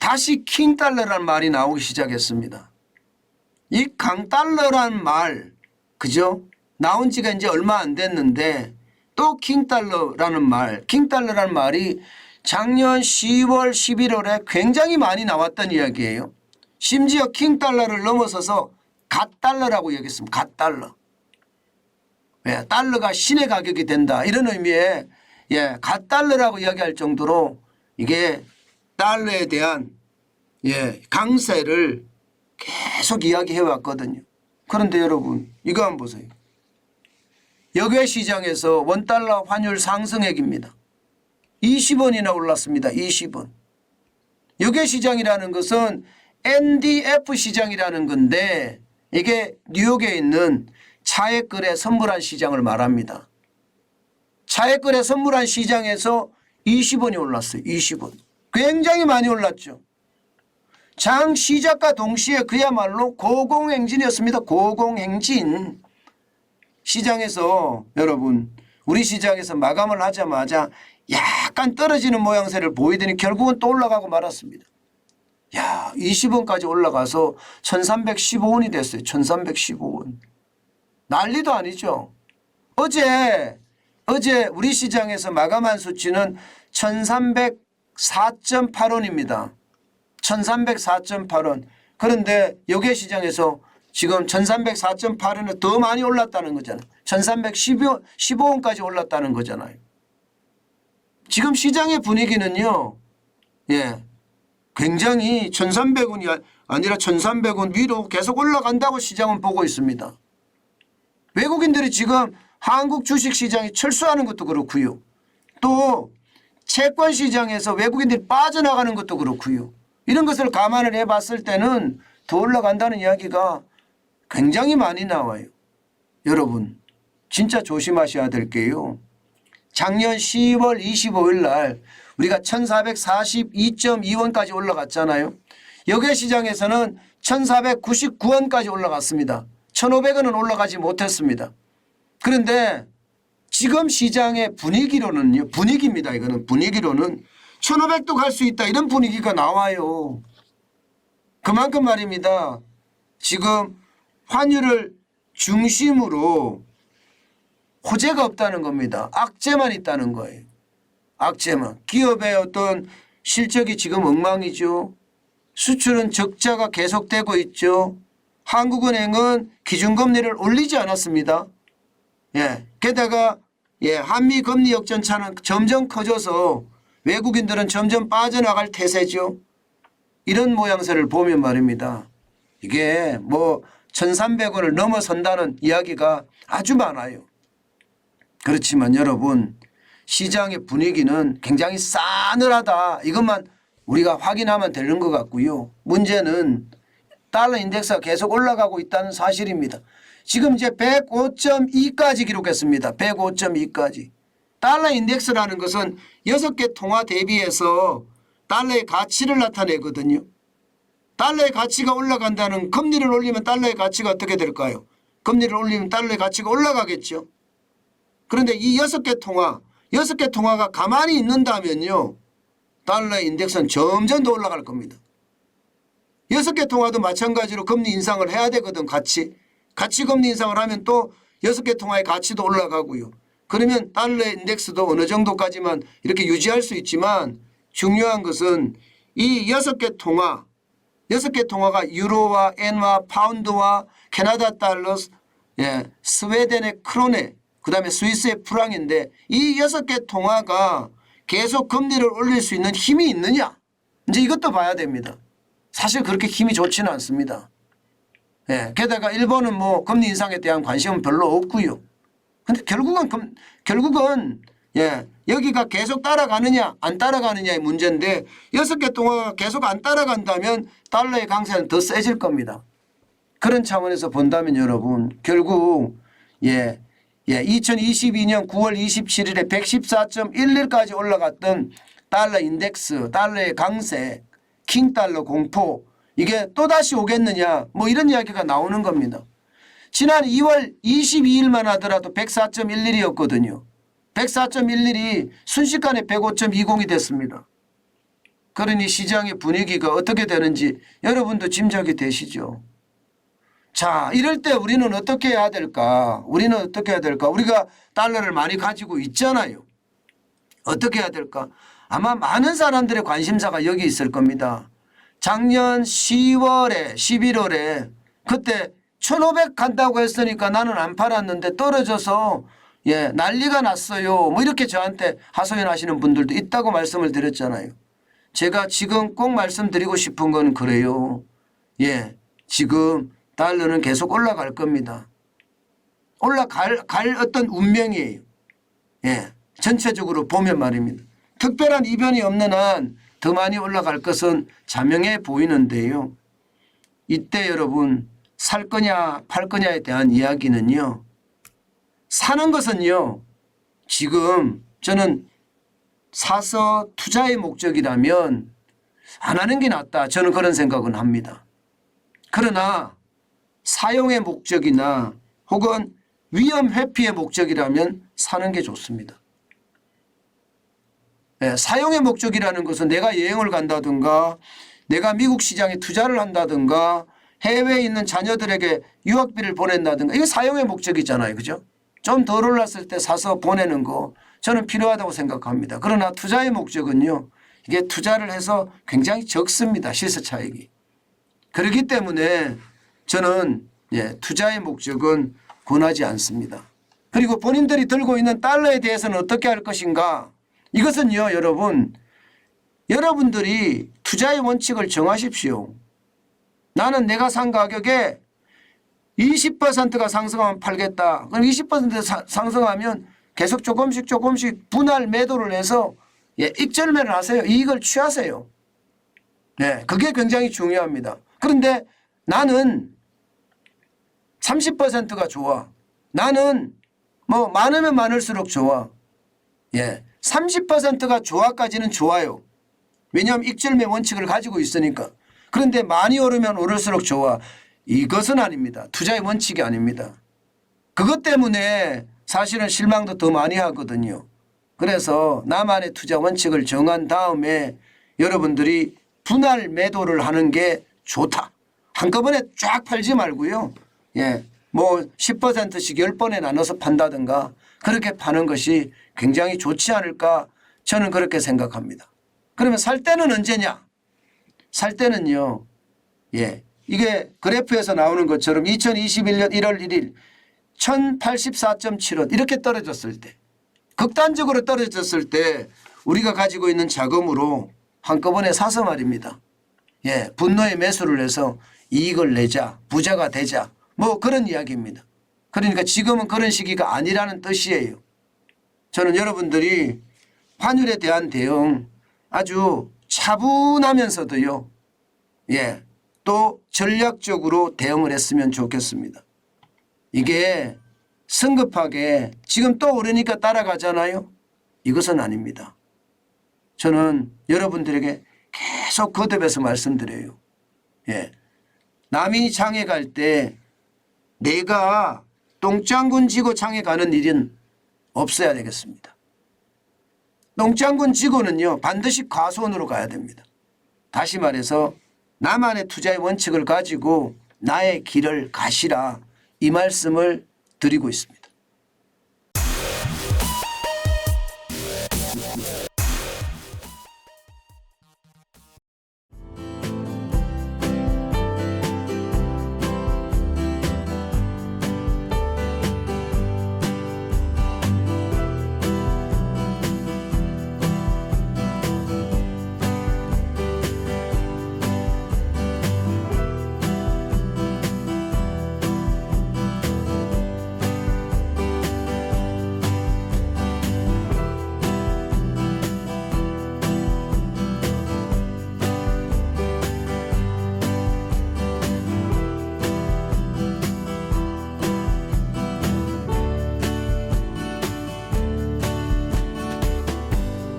다시 킹달러라는 말이 나오기 시작했습니다. 이 강달러라는 말, 그죠? 나온 지가 이제 얼마 안 됐는데 또 킹달러라는 말이 작년 10월, 11월에 굉장히 많이 나왔던 이야기예요. 심지어 킹달러를 넘어서서 갓달러라고 얘기했습니다. 갓달러. 예, 달러가 신의 가격이 된다. 이런 의미의 갓달러라고 이야기할 정도로 이게 달러에 대한 강세를 계속 이야기해 왔거든요. 그런데 여러분 이거 한번 보세요. 역외 시장에서 원달러 환율 상승액입니다. 20원이나 올랐습니다. 20원. 역외 시장이라는 것은 NDF 시장이라는 건데 이게 뉴욕에 있는 차액거래 선물한 시장을 말합니다. 차액거래 선물한 시장에서 20원이 올랐어요. 20원. 굉장히 많이 올랐죠. 장 시작과 동시에 그야말로 고공행진이었습니다. 고공행진. 시장에서 여러분 우리 시장에서 마감을 하자마자 약간 떨어지는 모양새를 보이더니 결국은 또 올라가고 말았습니다. 20원까지 올라가서 1315원이 됐어요. 1315원. 난리도 아니죠. 어제 우리 시장에서 마감한 수치는 1304.8원입니다. 1304.8원. 그런데 역외 시장에서 지금 1304.8원은 더 많이 올랐다는 거잖아요. 1315원까지 올랐다는 거잖아요. 지금 시장의 분위기는요. 굉장히 1300원이 아니라 1300원 위로 계속 올라간다고 시장은 보고 있습니다. 외국인들이 지금 한국 주식시장에 철수하는 것도 그렇고요. 또 채권 시장에서 외국인들이 빠져나가는 것도 그렇고요. 이런 것을 감안을 해봤을 때는 더 올라간다는 이야기가 굉장히 많이 나와요. 여러분 진짜 조심하셔야 될 게요. 작년 10월 25일 날 우리가 1442.2원까지 올라갔잖아요. 역외 시장에서는 1499원까지 올라갔습니다. 1500원은 올라가지 못했습니다. 그런데 지금 시장의 분위기로는요. 분위기입니다. 이거는 분위기로는 1500도 갈 수 있다 이런 분위기가 나와요. 그만큼 말입니다. 지금 환율을 중심으로 호재가 없다는 겁니다. 악재만 있다는 거예요. 악재만. 기업의 어떤 실적이 지금 엉망이죠. 수출은 적자가 계속되고 있죠. 한국은행은 기준금리를 올리지 않았습니다. 게다가 한미 금리 역전차는 점점 커져서 외국인들은 점점 빠져나갈 태세죠. 이런 모양새를 보면 말입니다. 이게 뭐 1300원을 넘어선다는 이야기가 아주 많아요. 그렇지만 여러분 시장의 분위기는 굉장히 싸늘하다. 이것만 우리가 확인하면 되는 것 같고요. 문제는 달러 인덱스가 계속 올라가고 있다는 사실입니다. 지금 이제 105.2까지 기록했습니다. 105.2까지. 달러 인덱스라는 것은 6개 통화 대비해서 달러의 가치를 나타내거든요. 달러의 가치가 올라간다는 금리를 올리면 달러의 가치가 어떻게 될까요? 금리를 올리면 달러의 가치가 올라가겠죠. 그런데 이 6개 통화가 가만히 있는다면요. 달러의 인덱스는 점점 더 올라갈 겁니다. 6개 통화도 마찬가지로 금리 인상을 해야 되거든. 같이 금리 인상을 하면 또 6개 통화의 가치도 올라가고요. 그러면 달러의 인덱스도 어느 정도까지만 이렇게 유지할 수 있지만 중요한 것은 이 6개 통화가 유로와 엔화, 파운드와 캐나다 달러, 스웨덴의 크로네, 그다음에 스위스의 프랑인데 이 6개 통화가 계속 금리를 올릴 수 있는 힘이 있느냐? 이제 이것도 봐야 됩니다. 사실 그렇게 힘이 좋지는 않습니다. 게다가 일본은 뭐 금리 인상에 대한 관심은 별로 없고요. 근데 결국은 여기가 계속 따라가느냐 안 따라가느냐의 문제인데 6개 통화가 계속 안 따라간다면 달러의 강세는 더 세질 겁니다. 그런 차원에서 본다면 여러분 결국 2022년 9월 27일에 114.11까지 올라갔던 달러 인덱스, 달러의 강세, 킹달러 공포 이게 또다시 오겠느냐 뭐 이런 이야기가 나오는 겁니다. 지난 2월 22일만 하더라도 104.11이었거든요. 104.11이 순식간에 105.20이 됐습니다. 그러니 시장의 분위기가 어떻게 되는지 여러분도 짐작이 되시죠. 자, 이럴 때 우리는 어떻게 해야 될까? 우리가 달러를 많이 가지고 있잖아요. 어떻게 해야 될까? 아마 많은 사람들의 관심사가 여기 있을 겁니다. 작년 10월에 11월에 그때 1,500 간다고 했으니까 나는 안 팔았는데 떨어져서 난리가 났어요. 뭐 이렇게 저한테 하소연하시는 분들도 있다고 말씀을 드렸잖아요. 제가 지금 꼭 말씀드리고 싶은 건 그래요. 지금 달러는 계속 올라갈 겁니다. 올라갈 어떤 운명이에요. 전체적으로 보면 말입니다. 특별한 이변이 없는 한 더 많이 올라갈 것은 자명해 보이는데요. 이때 여러분 살 거냐 팔 거냐에 대한 이야기는요. 사는 것은요. 지금 저는 사서 투자의 목적이라면 안 하는 게 낫다. 저는 그런 생각은 합니다. 그러나 사용의 목적이나 혹은 위험 회피의 목적이라면 사는 게 좋습니다. 사용의 목적이라는 것은 내가 여행을 간다든가 내가 미국 시장에 투자를 한다든가 해외에 있는 자녀들에게 유학비를 보낸다든가 이게 사용의 목적이잖아요. 그죠? 좀 덜 올랐을 때 사서 보내는 거 저는 필요하다고 생각합니다. 그러나 투자의 목적은요. 이게 투자를 해서 굉장히 적습니다. 시세 차익이. 그렇기 때문에 저는 투자의 목적은 권하지 않습니다. 그리고 본인들이 들고 있는 달러에 대해서는 어떻게 할 것인가. 이것은요. 여러분들이 투자의 원칙을 정하십시오. 나는 내가 산 가격에 20%가 상승하면 팔겠다. 그럼 20% 상승하면 계속 조금씩 분할 매도를 해서 익절매를 하세요. 이익을 취하세요. 그게 굉장히 중요합니다. 그런데 나는 30%가 좋아. 나는 뭐 많으면 많을수록 좋아. 30%가 좋아까지는 좋아요. 왜냐하면 익절매 원칙을 가지고 있으니까. 그런데 많이 오르면 오를수록 좋아. 이것은 아닙니다. 투자의 원칙이 아닙니다. 그것 때문에 사실은 실망도 더 많이 하거든요. 그래서 나만의 투자 원칙을 정한 다음에 여러분들이 분할 매도를 하는 게 좋다. 한꺼번에 쫙 팔지 말고요. 뭐 10%씩 10번에 나눠서 판다든가 그렇게 파는 것이 굉장히 좋지 않을까 저는 그렇게 생각합니다. 그러면 살 때는 언제냐? 살 때는요. 이게 그래프에서 나오는 것처럼 2021년 1월 1일 1084.75 이렇게 떨어졌을 때 극단적으로 떨어졌을 때 우리가 가지고 있는 자금으로 한꺼번에 사서 말입니다. 분노의 매수를 해서 이익을 내자 부자가 되자 뭐 그런 이야기입니다. 그러니까 지금은 그런 시기가 아니라는 뜻이에요. 저는 여러분들이 환율에 대한 대응 아주 차분하면서도요. 또 전략적으로 대응을 했으면 좋겠습니다. 이게 성급하게 지금 또 오르니까 따라가잖아요. 이것은 아닙니다. 저는 여러분들에게 계속 거듭해서 말씀드려요. 남이 장에 갈 때 내가 똥장군 지고 장에 가는 일은 없어야 되겠습니다. 똥장군 지고는요 반드시 과수원으로 가야 됩니다. 다시 말해서 나만의 투자의 원칙을 가지고 나의 길을 가시라 이 말씀을 드리고 있습니다.